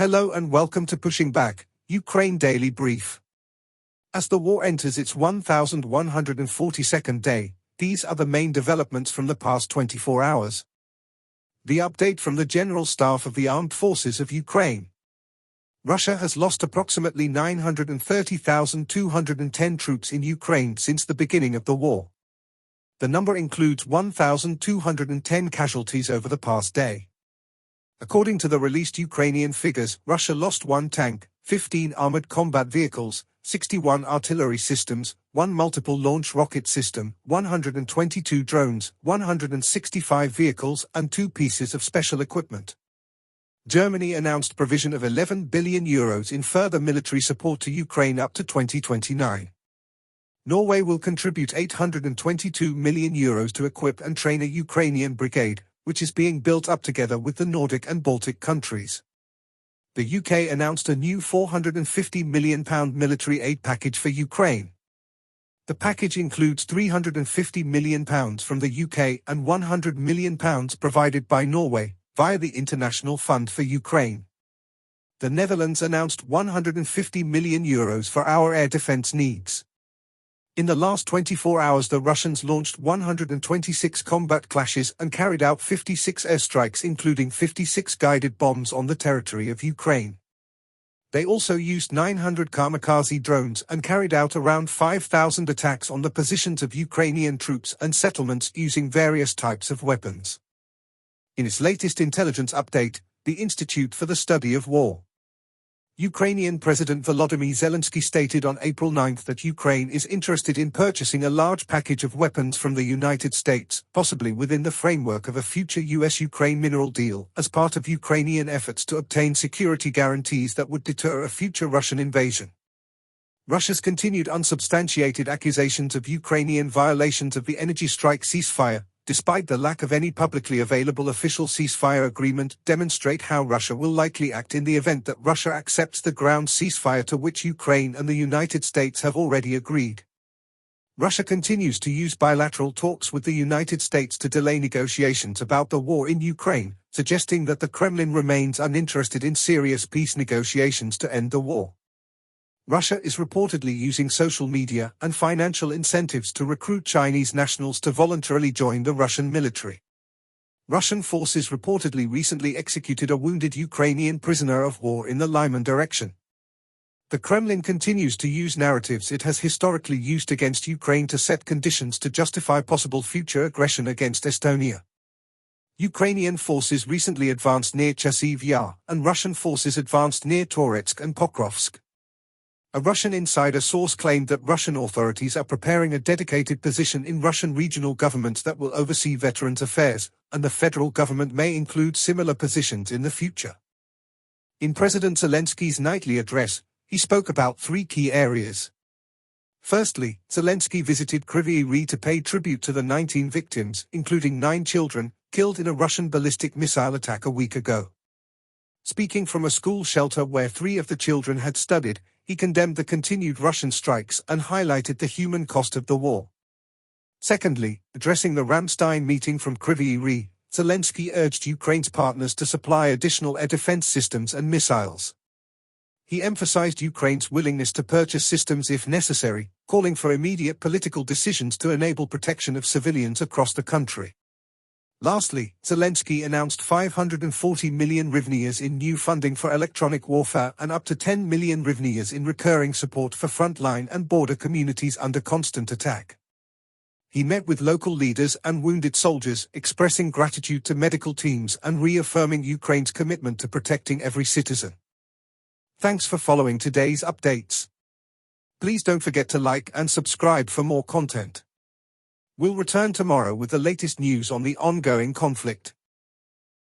Hello and welcome to Pushing Back, Ukraine Daily Brief. As the war enters its 1142nd day, these are the main developments from the past 24 hours. The update from the General Staff of the Armed Forces of Ukraine. Russia has lost approximately 930,210 troops in Ukraine since the beginning of the war. The number includes 1,210 casualties over the past day. According to the released Ukrainian figures, Russia lost 1 tank, 15 armored combat vehicles, 61 artillery systems, 1 multiple launch rocket system, 122 drones, 165 vehicles, and 2 pieces of special equipment. Germany announced provision of €11 billion in further military support to Ukraine up to 2029. Norway will contribute €822 million to equip and train a Ukrainian brigade, which is being built up together with the Nordic and Baltic countries. The UK announced a new £450 million military aid package for Ukraine. The package includes £350 million from the UK and £100 million provided by Norway, via the International Fund for Ukraine. The Netherlands announced €150 million for our air defence needs. In the last 24 hours, the Russians launched 126 combat clashes and carried out 56 airstrikes, including 56 guided bombs on the territory of Ukraine. They also used 900 kamikaze drones and carried out around 5,000 attacks on the positions of Ukrainian troops and settlements using various types of weapons. In its latest intelligence update, the Institute for the Study of War, Ukrainian President Volodymyr Zelensky stated on April 9 that Ukraine is interested in purchasing a large package of weapons from the United States, possibly within the framework of a future US-Ukraine mineral deal, as part of Ukrainian efforts to obtain security guarantees that would deter a future Russian invasion. Russia's continued unsubstantiated accusations of Ukrainian violations of the energy strike ceasefire, despite the lack of any publicly available official ceasefire agreement, demonstrate how Russia will likely act in the event that Russia accepts the ground ceasefire to which Ukraine and the United States have already agreed. Russia continues to use bilateral talks with the United States to delay negotiations about the war in Ukraine, suggesting that the Kremlin remains uninterested in serious peace negotiations to end the war. Russia is reportedly using social media and financial incentives to recruit Chinese nationals to voluntarily join the Russian military. Russian forces reportedly recently executed a wounded Ukrainian prisoner of war in the Lyman direction. The Kremlin continues to use narratives it has historically used against Ukraine to set conditions to justify possible future aggression against Estonia. Ukrainian forces recently advanced near Chasiv Yar, and Russian forces advanced near Toretsk and Pokrovsk. A Russian insider source claimed that Russian authorities are preparing a dedicated position in Russian regional governments that will oversee veterans' affairs, and the federal government may include similar positions in the future. In President Zelensky's nightly address, he spoke about 3 key areas. Firstly, Zelensky visited Kryvyi Rih to pay tribute to the 19 victims, including 9 children, killed in a Russian ballistic missile attack a week ago. Speaking from a school shelter where 3 of the children had studied, he condemned the continued Russian strikes and highlighted the human cost of the war. Secondly, addressing the Ramstein meeting from Kryvyi Rih, Zelensky urged Ukraine's partners to supply additional air defense systems and missiles. He emphasized Ukraine's willingness to purchase systems if necessary, calling for immediate political decisions to enable protection of civilians across the country. Lastly, Zelensky announced 540 million hryvnias in new funding for electronic warfare and up to 10 million hryvnias in recurring support for frontline and border communities under constant attack. He met with local leaders and wounded soldiers, expressing gratitude to medical teams and reaffirming Ukraine's commitment to protecting every citizen. Thanks for following today's updates. Please don't forget to like and subscribe for more content. We'll return tomorrow with the latest news on the ongoing conflict.